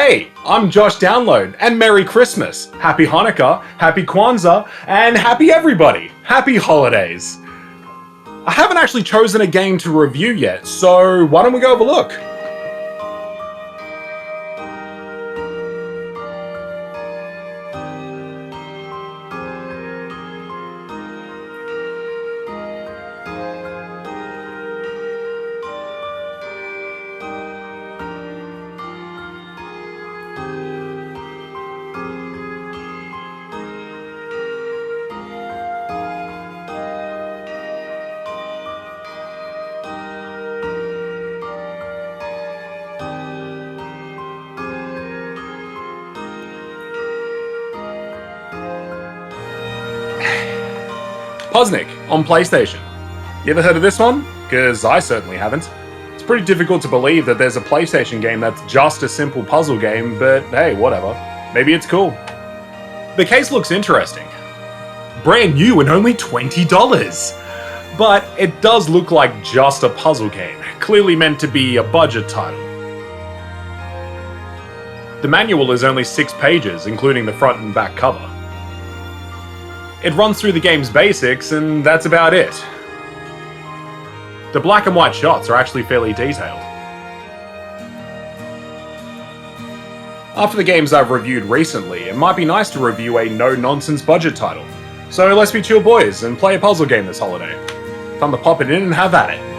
Hey, I'm Josh Download, and Merry Christmas, Happy Hanukkah, Happy Kwanzaa, and Happy everybody! Happy holidays! I haven't actually chosen a game to review yet, so why don't we go have a look? Puzznic on PlayStation. You ever heard of this one? Because I certainly haven't. It's pretty difficult to believe that there's a PlayStation game that's just a simple puzzle game, but hey, whatever. Maybe it's cool. The case looks interesting. Brand new and only $20. But it does look like just a puzzle game, clearly meant to be a budget title. The manual is only 6 pages, including the front and back cover. It runs through the game's basics, and that's about it. The black and white shots are actually fairly detailed. After the games I've reviewed recently, it might be nice to review a no-nonsense budget title. So let's be chill boys and play a puzzle game this holiday. Time to pop it in and have at it.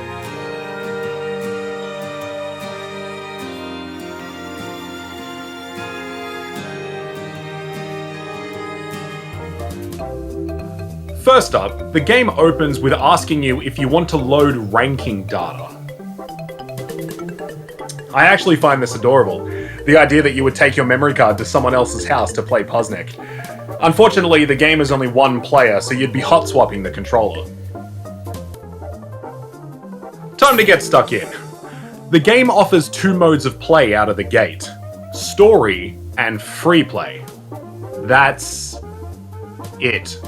First up, the game opens with asking you if you want to load ranking data. I actually find this adorable, the idea that you would take your memory card to someone else's house to play Puzznic. Unfortunately, the game is only one player, so you'd be hot swapping the controller. Time to get stuck in. The game offers 2 modes of play out of the gate: story and free play. That's it.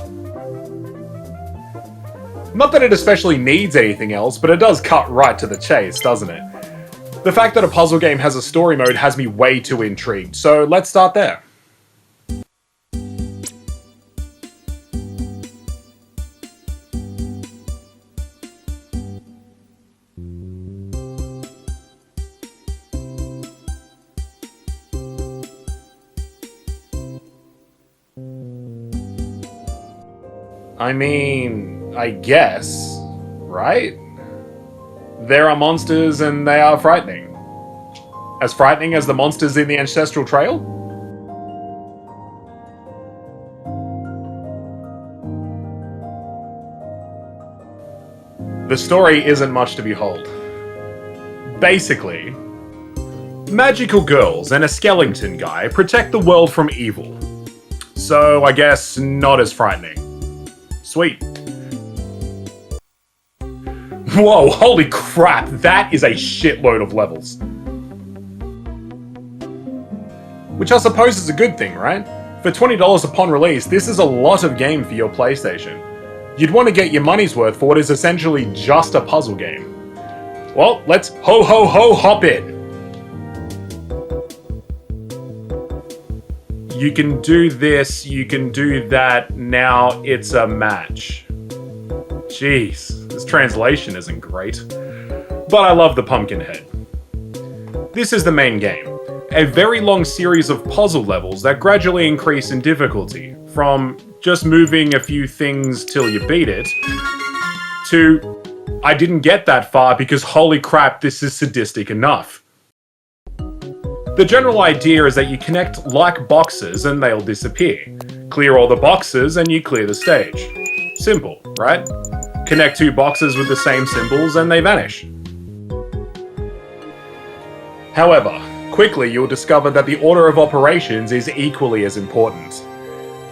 Not that it especially needs anything else, but it does cut right to the chase, doesn't it? The fact that a puzzle game has a story mode has me way too intrigued, so let's start there. I guess, right? There are monsters and they are frightening. As frightening as the monsters in the Ancestral Trail? The story isn't much to behold. Basically, magical girls and a skeleton guy protect the world from evil. So I guess not as frightening. Sweet. Whoa, holy crap, that is a shitload of levels. Which I suppose is a good thing, right? For $20 upon release, this is a lot of game for your PlayStation. You'd want to get your money's worth for what is essentially just a puzzle game. Well, let's hop in. You can do this, you can do that, now it's a match. Jeez, this translation isn't great. But I love the pumpkin head. This is the main game. A very long series of puzzle levels that gradually increase in difficulty, from just moving a few things till you beat it, to I didn't get that far because holy crap, this is sadistic enough. The general idea is that you connect like boxes and they'll disappear. Clear all the boxes and you clear the stage. Simple, right? Connect 2 boxes with the same symbols and they vanish. However, quickly you'll discover that the order of operations is equally as important.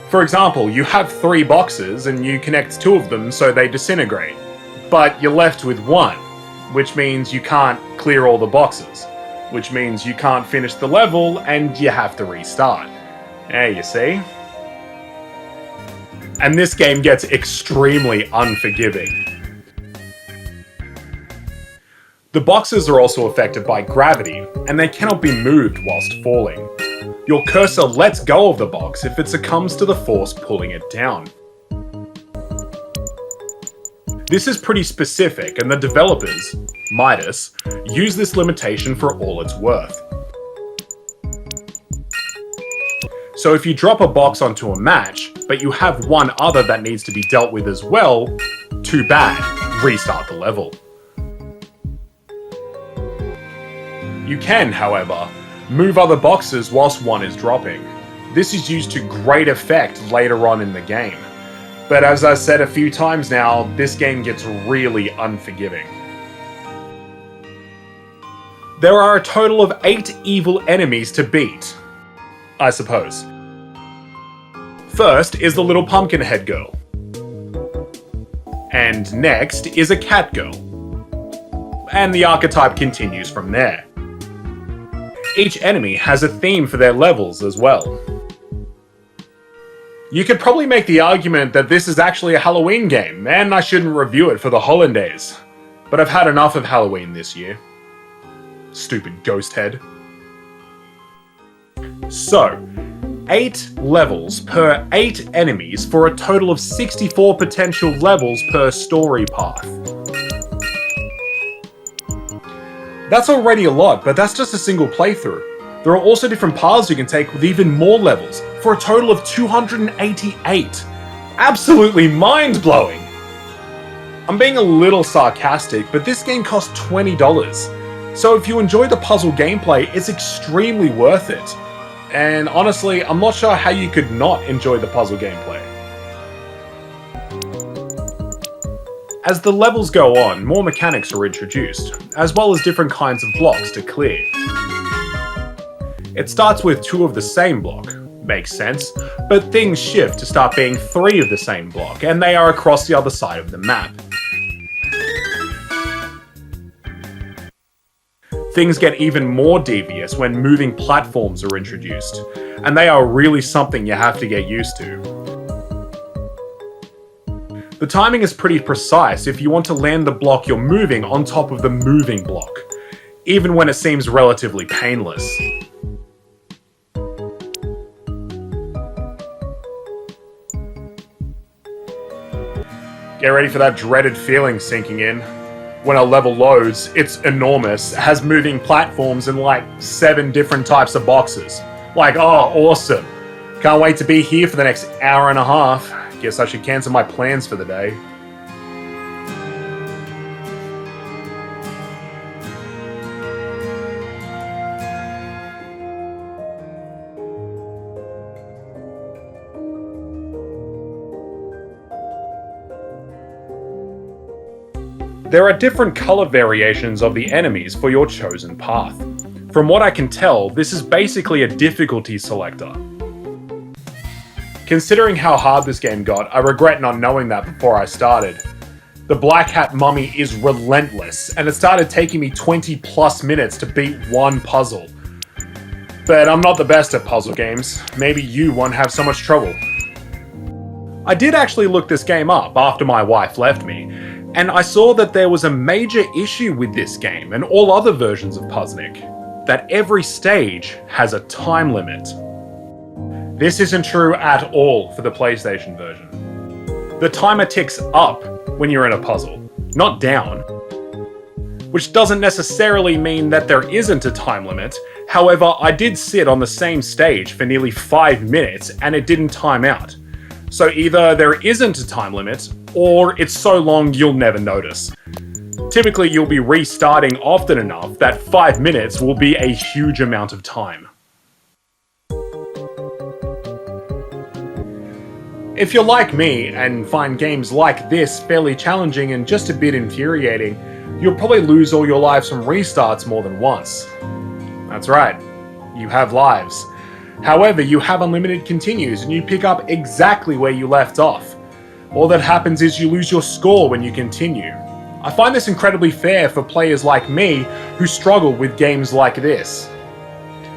For example, you have 3 boxes and you connect 2 of them so they disintegrate. But you're left with 1, which means you can't clear all the boxes. Which means you can't finish the level and you have to restart. There you see. And this game gets extremely unforgiving. The boxes are also affected by gravity, and they cannot be moved whilst falling. Your cursor lets go of the box if it succumbs to the force pulling it down. This is pretty specific, and the developers, Midas, use this limitation for all it's worth. So if you drop a box onto a match, but you have one other that needs to be dealt with as well, too bad, restart the level. You can, however, move other boxes whilst one is dropping. This is used to great effect later on in the game. But as I said a few times now, this game gets really unforgiving. There are a total of 8 evil enemies to beat, I suppose. First is the little pumpkin head girl. And next is a cat girl. And the archetype continues from there. Each enemy has a theme for their levels as well. You could probably make the argument that this is actually a Halloween game, and I shouldn't review it for the holidays. But I've had enough of Halloween this year. Stupid ghost head. So, 8 levels per 8 enemies for a total of 64 potential levels per story path. That's already a lot, but that's just a single playthrough. There are also different paths you can take with even more levels, for a total of 288. Absolutely mind-blowing! I'm being a little sarcastic, but this game costs $20. So if you enjoy the puzzle gameplay, it's extremely worth it. And honestly, I'm not sure how you could not enjoy the puzzle gameplay. As the levels go on, more mechanics are introduced, as well as different kinds of blocks to clear. It starts with 2 of the same block, makes sense, but things shift to start being 3 of the same block, and they are across the other side of the map. Things get even more devious when moving platforms are introduced, and they are really something you have to get used to. The timing is pretty precise if you want to land the block you're moving on top of the moving block, even when it seems relatively painless. Get ready for that dreaded feeling sinking in. When a level loads, it's enormous, has moving platforms and like 7 different types of boxes. Like, oh, awesome. Can't wait to be here for the next hour and a half. Guess I should cancel my plans for the day. There are different color variations of the enemies for your chosen path. From what I can tell, this is basically a difficulty selector. Considering how hard this game got, I regret not knowing that before I started. The Black Hat Mummy is relentless, and it started taking me 20 plus minutes to beat one puzzle. But I'm not the best at puzzle games. Maybe you won't have so much trouble. I did actually look this game up after my wife left me, and I saw that there was a major issue with this game and all other versions of Puzznic, that every stage has a time limit. This isn't true at all for the PlayStation version. The timer ticks up when you're in a puzzle, not down. Which doesn't necessarily mean that there isn't a time limit. However, I did sit on the same stage for nearly 5 minutes and it didn't time out. So either there isn't a time limit, or it's so long you'll never notice. Typically you'll be restarting often enough that 5 minutes will be a huge amount of time. If you're like me and find games like this fairly challenging and just a bit infuriating, you'll probably lose all your lives from restarts more than once. That's right, you have lives. However, you have unlimited continues and you pick up exactly where you left off. All that happens is you lose your score when you continue. I find this incredibly fair for players like me who struggle with games like this.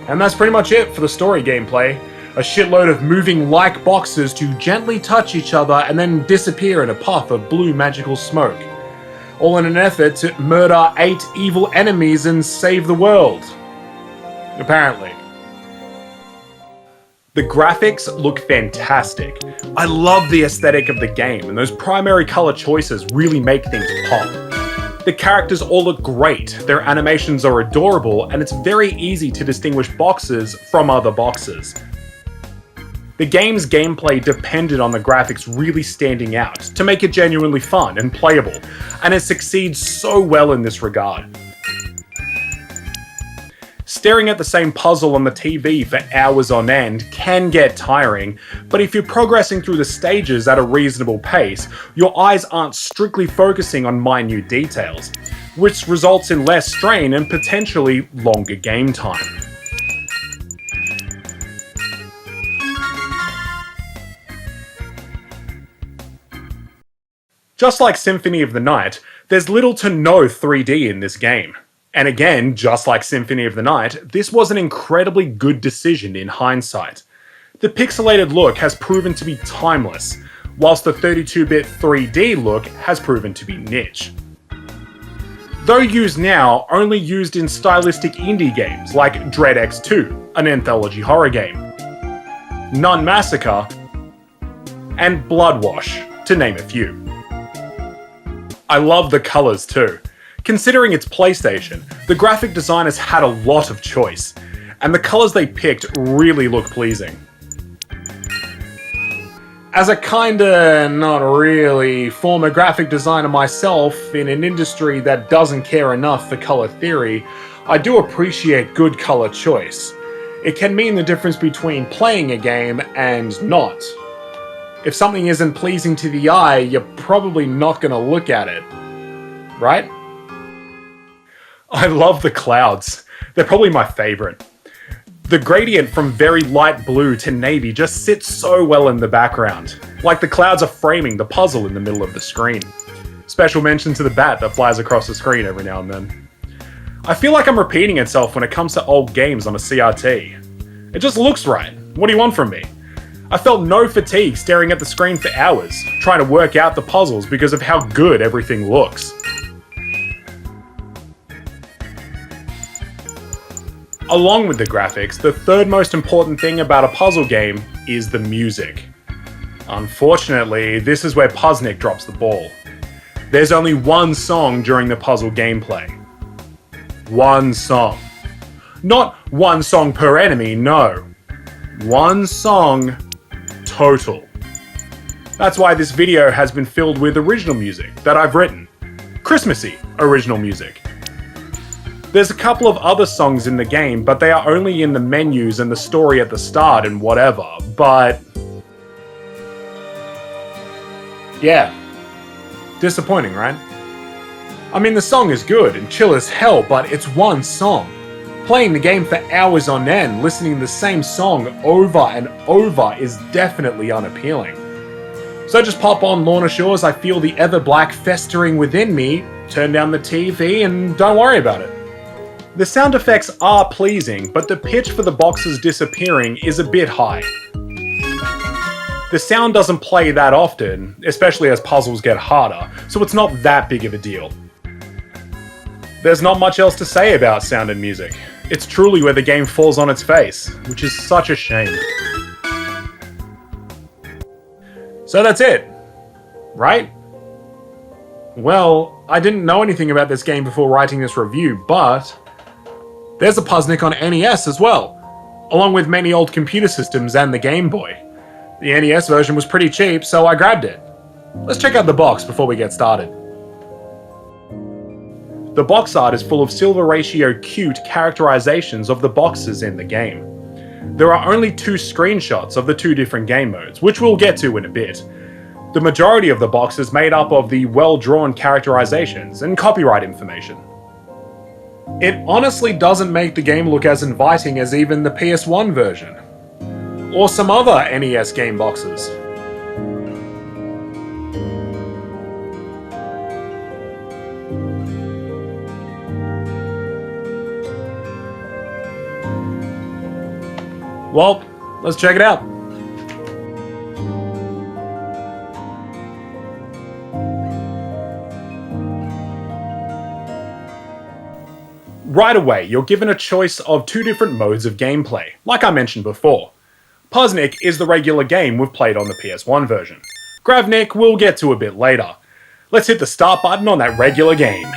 And that's pretty much it for the story gameplay. A shitload of moving like boxes to gently touch each other and then disappear in a puff of blue magical smoke. All in an effort to murder 8 evil enemies and save the world. Apparently. The graphics look fantastic. I love the aesthetic of the game, and those primary color choices really make things pop. The characters all look great, their animations are adorable, and it's very easy to distinguish boxes from other boxes. The game's gameplay depended on the graphics really standing out to make it genuinely fun and playable, and it succeeds so well in this regard. Staring at the same puzzle on the TV for hours on end can get tiring, but if you're progressing through the stages at a reasonable pace, your eyes aren't strictly focusing on minute details, which results in less strain and potentially longer game time. Just like Symphony of the Night, there's little to no 3D in this game. And again, just like Symphony of the Night, this was an incredibly good decision in hindsight. The pixelated look has proven to be timeless, whilst the 32-bit 3D look has proven to be niche. Though used now, only used in stylistic indie games like Dread X2, an anthology horror game, Nun Massacre, and Bloodwash, to name a few. I love the colours too. Considering it's PlayStation, the graphic designers had a lot of choice, and the colours they picked really look pleasing. As a kinda not really former graphic designer myself in an industry that doesn't care enough for colour theory, I do appreciate good colour choice. It can mean the difference between playing a game and not. If something isn't pleasing to the eye, you're probably not gonna look at it, right? I love the clouds. They're probably my favourite. The gradient from very light blue to navy just sits so well in the background, like the clouds are framing the puzzle in the middle of the screen. Special mention to the bat that flies across the screen every now and then. I feel like I'm repeating itself when it comes to old games on a CRT. It just looks right. What do you want from me? I felt no fatigue staring at the screen for hours, trying to work out the puzzles because of how good everything looks. Along with the graphics, the third most important thing about a puzzle game is the music. Unfortunately, this is where Puzznic drops the ball. There's only one song during the puzzle gameplay. One song. Not one song per enemy, no. One song total. That's why this video has been filled with original music that I've written. Christmassy original music. There's a couple of other songs in the game, but they are only in the menus and the story at the start and whatever, but... yeah. Disappointing, right? I mean, the song is good and chill as hell, but it's one song. Playing the game for hours on end, listening to the same song over and over is definitely unappealing. So just pop on Lorna Shore's I Feel the Ever Black Festering Within Me, turn down the TV, and don't worry about it. The sound effects are pleasing, but the pitch for the boxes disappearing is a bit high. The sound doesn't play that often, especially as puzzles get harder, so it's not that big of a deal. There's not much else to say about sound and music. It's truly where the game falls on its face, which is such a shame. So that's it, right? Well, I didn't know anything about this game before writing this review, but there's a Puzznic on NES as well, along with many old computer systems and the Game Boy. The NES version was pretty cheap, so I grabbed it. Let's check out the box before we get started. The box art is full of silver ratio cute characterizations of the boxes in the game. There are only 2 screenshots of the 2 different game modes, which we'll get to in a bit. The majority of the box is made up of the well-drawn characterizations and copyright information. It honestly doesn't make the game look as inviting as even the PS1 version, or some other NES game boxes. Well, let's check it out. Right away, you're given a choice of 2 different modes of gameplay, like I mentioned before. Puzznic is the regular game we've played on the PS1 version. Gravnik we'll get to a bit later. Let's hit the start button on that regular game.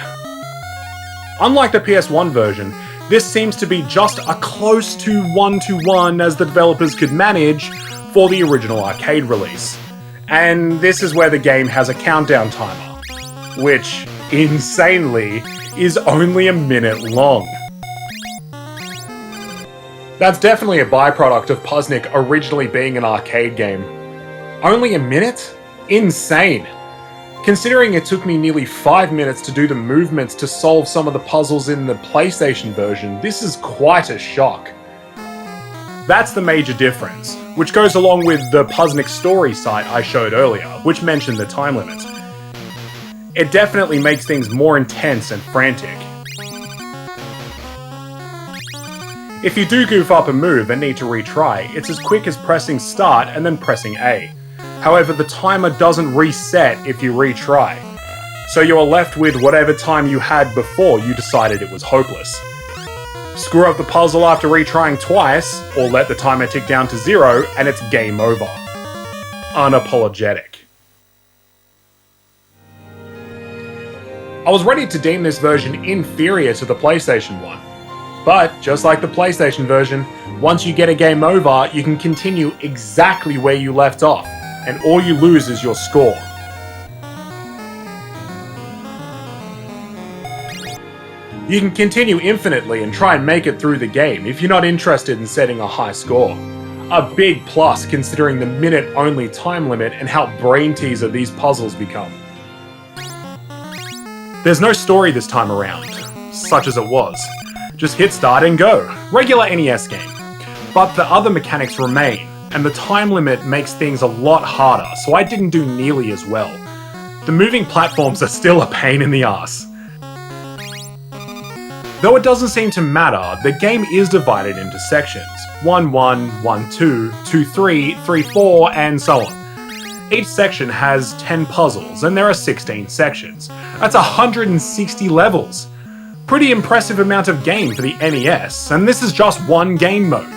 Unlike the PS1 version, this seems to be just a close to one-to-one as the developers could manage for the original arcade release. And this is where the game has a countdown timer, which, insanely, is only a minute long. That's definitely a byproduct of Puzznic originally being an arcade game. Only a minute? Insane! Considering it took me nearly 5 minutes to do the movements to solve some of the puzzles in the PlayStation version, this is quite a shock. That's the major difference, which goes along with the Puzznic story site I showed earlier, which mentioned the time limit. It definitely makes things more intense and frantic. If you do goof up a move and need to retry, it's as quick as pressing start and then pressing A. However, the timer doesn't reset if you retry, so you're left with whatever time you had before you decided it was hopeless. Screw up the puzzle after retrying twice, or let the timer tick down to 0 and it's game over. Unapologetic. I was ready to deem this version inferior to the PlayStation one. But, just like the PlayStation version, once you get a game over, you can continue exactly where you left off, and all you lose is your score. You can continue infinitely and try and make it through the game if you're not interested in setting a high score. A big plus considering the minute-only time limit and how brain teaser these puzzles become. There's no story this time around, such as it was. Just hit start and go. Regular NES game. But the other mechanics remain, and the time limit makes things a lot harder, so I didn't do nearly as well. The moving platforms are still a pain in the ass. Though it doesn't seem to matter, the game is divided into sections. 1-1, 1-2, 2-3, 3-4, and so on. Each section has 10 puzzles, and there are 16 sections. That's 160 levels. Pretty impressive amount of game for the NES, and this is just one game mode.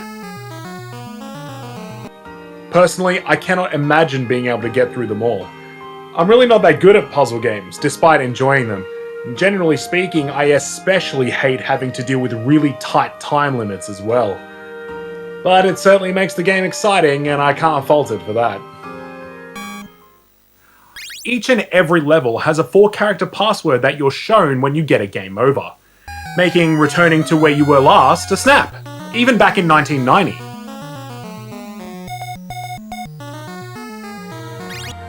Personally, I cannot imagine being able to get through them all. I'm really not that good at puzzle games, despite enjoying them. Generally speaking, I especially hate having to deal with really tight time limits as well. But it certainly makes the game exciting, and I can't fault it for that. Each and every level has a 4-character password that you're shown when you get a game over, making returning to where you were last a snap, even back in 1990.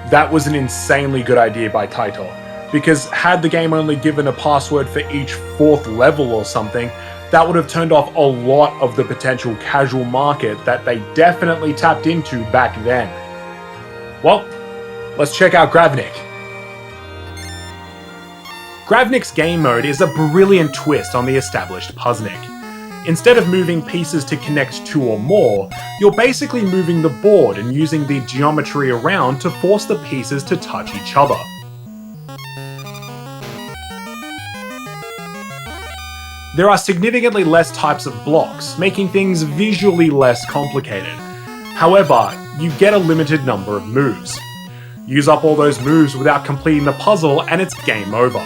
That was an insanely good idea by Taito, because had the game only given a password for each 4th level or something, that would have turned off a lot of the potential casual market that they definitely tapped into back then. Well, let's check out Gravnik. Gravnik's game mode is a brilliant twist on the established Puzznic. Instead of moving pieces to connect 2 or more, you're basically moving the board and using the geometry around to force the pieces to touch each other. There are significantly less types of blocks, making things visually less complicated. However, you get a limited number of moves. Use up all those moves without completing the puzzle and it's game over.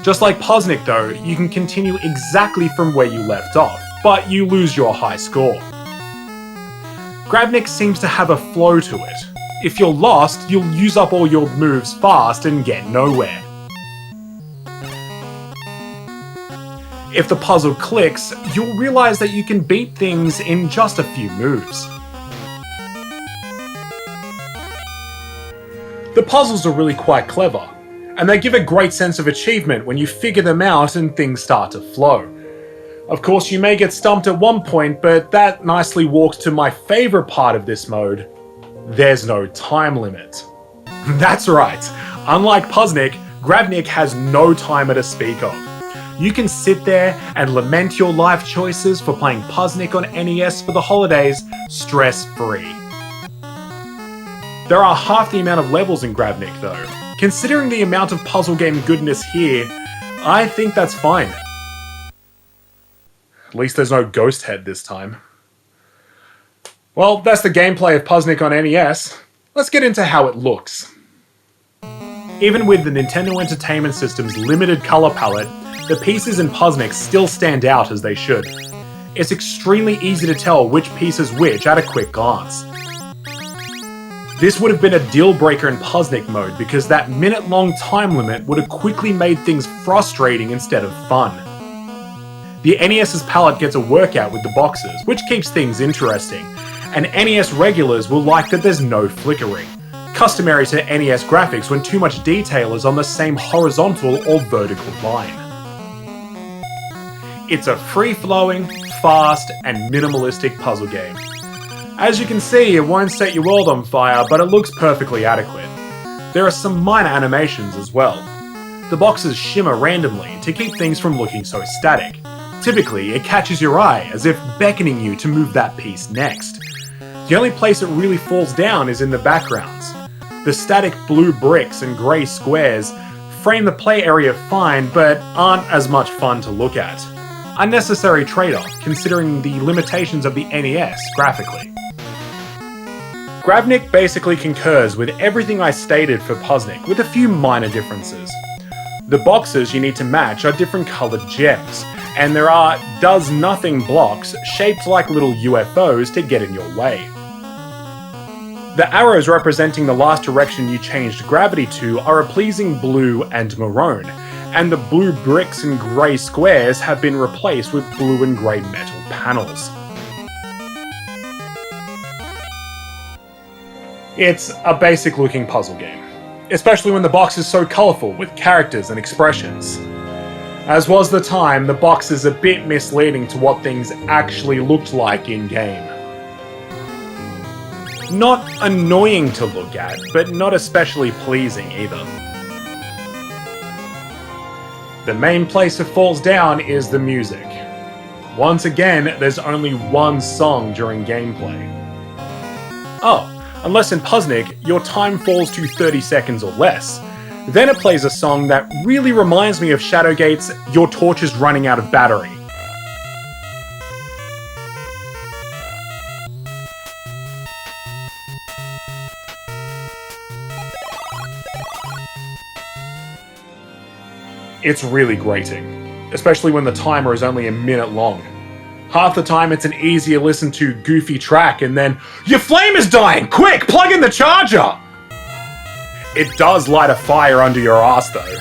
Just like Puzznic though, you can continue exactly from where you left off, but you lose your high score. Gravnik seems to have a flow to it. If you're lost, you'll use up all your moves fast and get nowhere. If the puzzle clicks, you'll realize that you can beat things in just a few moves. The puzzles are really quite clever, and they give a great sense of achievement when you figure them out and things start to flow. Of course, you may get stumped at one point, but that nicely walks to my favourite part of this mode. There's no time limit. That's right, unlike Puzznic, Gravnik has no timer to speak of. You can sit there and lament your life choices for playing Puzznic on NES for the holidays, stress-free. There are half the amount of levels in Gravnik though. Considering the amount of puzzle game goodness here, I think that's fine. At least there's no ghost head this time. Well, that's the gameplay of Puzznic on NES. Let's get into how it looks. Even with the Nintendo Entertainment System's limited color palette, the pieces in Puzznic still stand out as they should. It's extremely easy to tell which piece is which at a quick glance. This would have been a deal breaker in Puzznic mode because that minute-long time limit would have quickly made things frustrating instead of fun. The NES's palette gets a workout with the boxes, which keeps things interesting, and NES regulars will like that there's no flickering, customary to NES graphics when too much detail is on the same horizontal or vertical line. It's a free-flowing, fast, and minimalistic puzzle game. As you can see, it won't set your world on fire, but it looks perfectly adequate. There are some minor animations as well. The boxes shimmer randomly to keep things from looking so static. Typically, it catches your eye as if beckoning you to move that piece next. The only place it really falls down is in the backgrounds. The static blue bricks and grey squares frame the play area fine, but aren't as much fun to look at. Unnecessary trade-off, considering the limitations of the NES graphically. Gravnik basically concurs with everything I stated for Puzznic, with a few minor differences. The boxes you need to match are different coloured gems, and there are does-nothing blocks shaped like little UFOs to get in your way. The arrows representing the last direction you changed gravity to are a pleasing blue and maroon, and the blue bricks and grey squares have been replaced with blue and grey metal panels. It's a basic looking puzzle game, especially when the box is so colourful with characters and expressions. As was the time, the box is a bit misleading to what things actually looked like in-game. Not annoying to look at, but not especially pleasing either. The main place it falls down is the music. Once again, there's only one song during gameplay. Oh, unless in Puzznic, your time falls to 30 seconds or less. Then it plays a song that really reminds me of Shadowgate's "Your Torch is Running Out of Battery." It's really grating, especially when the timer is only a minute long. Half the time it's an easier listen to goofy track and then, "Your flame is dying! Quick, plug in the charger!" It does light a fire under your ass though,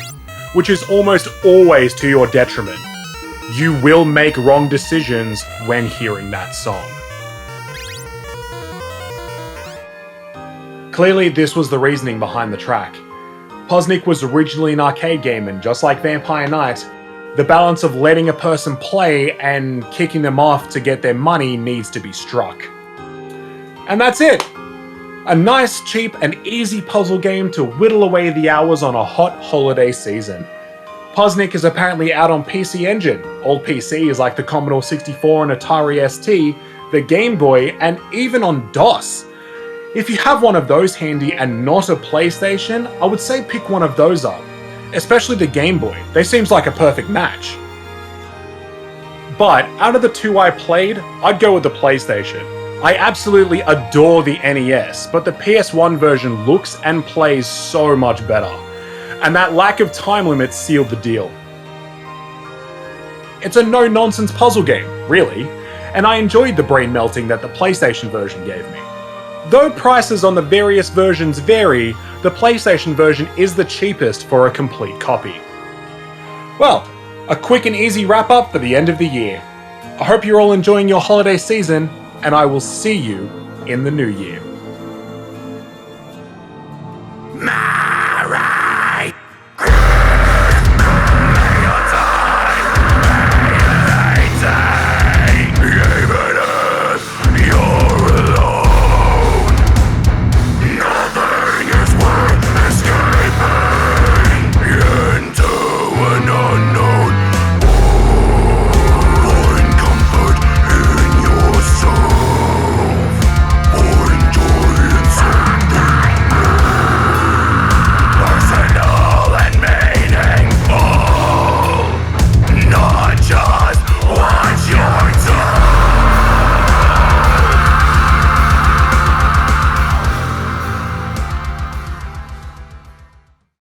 which is almost always to your detriment. You will make wrong decisions when hearing that song. Clearly this was the reasoning behind the track. Puzznic was originally an arcade game, and just like Vampire Knight, the balance of letting a person play and kicking them off to get their money needs to be struck. And that's it! A nice, cheap, and easy puzzle game to whittle away the hours on a hot holiday season. Puzznic is apparently out on PC Engine, old PCs like the Commodore 64 and Atari ST, the Game Boy, and even on DOS. If you have one of those handy and not a PlayStation, I would say pick one of those up. Especially the Game Boy, they seems like a perfect match. But out of the two I played, I'd go with the PlayStation. I absolutely adore the NES, but the PS1 version looks and plays so much better. And that lack of time limit sealed the deal. It's a no-nonsense puzzle game, really, and I enjoyed the brain melting that the PlayStation version gave me. Though prices on the various versions vary, the PlayStation version is the cheapest for a complete copy. Well, a quick and easy wrap up for the end of the year. I hope you're all enjoying your holiday season, and I will see you in the new year.